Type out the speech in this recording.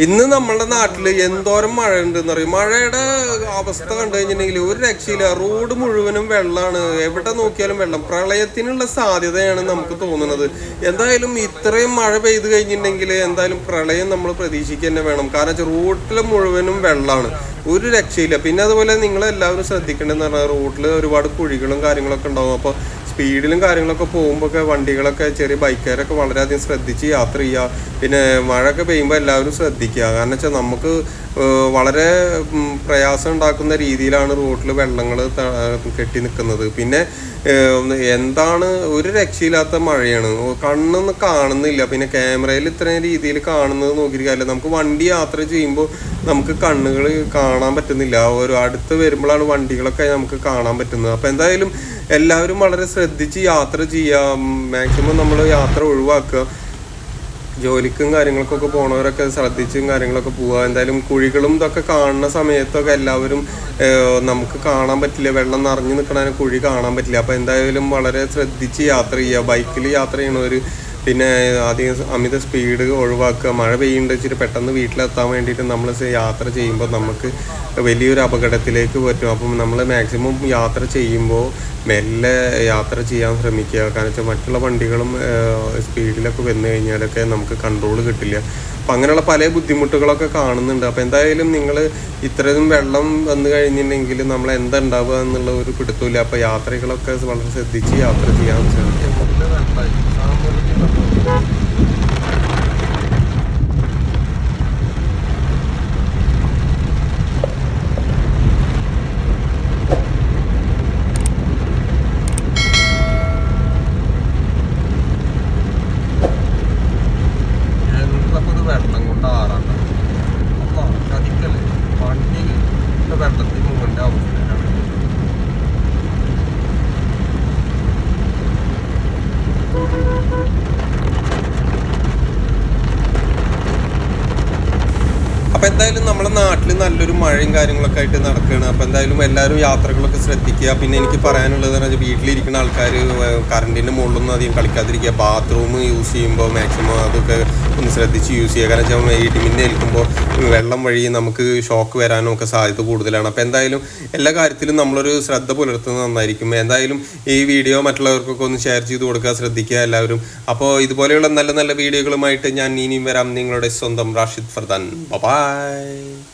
ഇന്ന് നമ്മുടെ നാട്ടിൽ എന്തോരം മഴ ഉണ്ടെന്ന് പറയും. മഴയുടെ അവസ്ഥ കണ്ടു കഴിഞ്ഞിട്ടുണ്ടെങ്കിൽ ഒരു രക്ഷയില്ല. റോഡ് മുഴുവനും വെള്ളമാണ്, എവിടെ നോക്കിയാലും വെള്ളം. പ്രളയത്തിനുള്ള സാധ്യതയാണ് നമുക്ക് തോന്നുന്നത്. എന്തായാലും ഇത്രയും മഴ പെയ്ത് കഴിഞ്ഞിട്ടുണ്ടെങ്കിൽ എന്തായാലും പ്രളയം നമ്മൾ പ്രതീക്ഷിക്കുക തന്നെ വേണം. കാരണം വെച്ചാൽ റോഡിൽ മുഴുവനും വെള്ളമാണ്, ഒരു രക്ഷയില്ല. പിന്നെ അതുപോലെ നിങ്ങളെല്ലാവരും ശ്രദ്ധിക്കേണ്ടതെന്ന് പറഞ്ഞാൽ റോഡിൽ ഒരുപാട് കുഴികളും കാര്യങ്ങളൊക്കെ ഉണ്ടാവും. അപ്പോൾ സ്പീഡിലും കാര്യങ്ങളൊക്കെ പോകുമ്പോഴൊക്കെ വണ്ടികളൊക്കെ ചെറിയ ബൈക്കുകാരൊക്കെ വളരെയധികം ശ്രദ്ധിച്ച് യാത്ര ചെയ്യുക. പിന്നെ മഴയൊക്കെ പെയ്യുമ്പോൾ എല്ലാവരും ശ്രദ്ധിക്കുക. കാരണം വെച്ചാൽ നമുക്ക് വളരെ പ്രയാസം ഉണ്ടാക്കുന്ന രീതിയിലാണ് റോഡിൽ വെള്ളങ്ങൾ കെട്ടി നിൽക്കുന്നത്. പിന്നെ എന്താണ് ഒരു രക്ഷയില്ലാത്ത മഴയാണ്, കണ്ണൊന്നും കാണുന്നില്ല. പിന്നെ ക്യാമറയിൽ ഇത്രയും രീതിയിൽ കാണുന്നത് നോക്കിയിരിക്കാമല്ല. നമുക്ക് വണ്ടി യാത്ര ചെയ്യുമ്പോൾ നമുക്ക് കണ്ണുകൾ കാണാൻ പറ്റുന്നില്ല. ഒരു അടുത്ത് വരുമ്പോഴാണ് വണ്ടികളൊക്കെ നമുക്ക് കാണാൻ പറ്റുന്നത്. അപ്പോൾ എന്തായാലും എല്ലാവരും വളരെ ശ്രദ്ധിച്ച് യാത്ര ചെയ്യുക. മാക്സിമം നമ്മൾ യാത്ര ഒഴിവാക്കുക. ജോലിക്കും കാര്യങ്ങൾക്കൊക്കെ പോണവരൊക്കെ ശ്രദ്ധിച്ചും കാര്യങ്ങളൊക്കെ പോവുക. എന്തായാലും കുഴികളും ഇതൊക്കെ കാണുന്ന സമയത്തൊക്കെ എല്ലാവരും നമുക്ക് കാണാൻ പറ്റില്ല, വെള്ളം നിറഞ്ഞു നിൽക്കണതിന് കുഴി കാണാൻ പറ്റില്ല. അപ്പോൾ എന്തായാലും വളരെ ശ്രദ്ധിച്ച് യാത്ര ചെയ്യുക. ബൈക്കിൽ യാത്ര ചെയ്യണവർ പിന്നെ അധികം അമിത സ്പീഡ് ഒഴിവാക്കുക. മഴ പെയ്യുന്നുണ്ട് വെച്ചിട്ട് പെട്ടെന്ന് വീട്ടിലെത്താൻ വേണ്ടിയിട്ട് നമ്മൾ യാത്ര ചെയ്യുമ്പോൾ നമുക്ക് വലിയൊരു അപകടത്തിലേക്ക് പറ്റും. അപ്പം നമ്മൾ മാക്സിമം യാത്ര ചെയ്യുമ്പോൾ മെല്ലെ യാത്ര ചെയ്യാൻ ശ്രമിക്കുക. കാരണം വെച്ചാൽ മറ്റുള്ള വണ്ടികളും സ്പീഡിലൊക്കെ വന്നു കഴിഞ്ഞാലൊക്കെ നമുക്ക് കൺട്രോൾ കിട്ടില്ല. അപ്പം അങ്ങനെയുള്ള പല ബുദ്ധിമുട്ടുകളൊക്കെ കാണുന്നുണ്ട്. അപ്പോൾ എന്തായാലും നിങ്ങൾ ഇത്രയും വെള്ളം വന്നു കഴിഞ്ഞിട്ടുണ്ടെങ്കിൽ നമ്മൾ എന്താ ഉണ്ടാവുക എന്നുള്ള ഒരു പിടുത്തമില്ല. അപ്പോൾ യാത്രകളൊക്കെ വളരെ ശ്രദ്ധിച്ച് യാത്ര ചെയ്യാൻ ശ്രമിക്കുക. വെള്ളം കൊണ്ട് ആറാണ്ട ചതിക്കല്ലേ, വണ്ടി വെള്ളത്തിൽ മുങ്ങേണ്ട അവസ്ഥയാണ്. അപ്പോൾ എന്തായാലും നമ്മുടെ നാട്ടിൽ നല്ലൊരു മഴയും കാര്യങ്ങളൊക്കെ ആയിട്ട് നടക്കുകയാണ്. അപ്പോൾ എന്തായാലും എല്ലാവരും യാത്രകളൊക്കെ ശ്രദ്ധിക്കുക. പിന്നെ എനിക്ക് പറയാനുള്ളത് എന്ന് പറഞ്ഞാൽ വീട്ടിലിരിക്കുന്ന ആൾക്കാർ കറണ്ടിൻ്റെ മുകളിലൊന്നും അധികം കളിക്കാതിരിക്കുക. ബാത്റൂം യൂസ് ചെയ്യുമ്പോൾ മാക്സിമം അതൊക്കെ ഒന്ന് ശ്രദ്ധിച്ച് യൂസ് ചെയ്യുക. കാരണം വെച്ചാൽ ഇടിമിന്നൽ ഏൽക്കുമ്പോൾ വെള്ളം വഴി നമുക്ക് ഷോക്ക് വരാനും ഒക്കെ സാധ്യത കൂടുതലാണ്. അപ്പോൾ എന്തായാലും എല്ലാ കാര്യത്തിലും നമ്മളൊരു ശ്രദ്ധ പുലർത്തുന്നത് നന്നായിരിക്കും. എന്തായാലും ഈ വീഡിയോ മറ്റുള്ളവർക്കൊക്കെ ഒന്ന് ഷെയർ ചെയ്ത് കൊടുക്കുക, ശ്രദ്ധിക്കുക എല്ലാവരും. അപ്പോൾ ഇതുപോലെയുള്ള നല്ല നല്ല വീഡിയോകളുമായിട്ട് ഞാൻ ഇനിയും വരാം. നിങ്ങളുടെ സ്വന്തം റാഷിദ് ഫർദാൻ. ബൈ.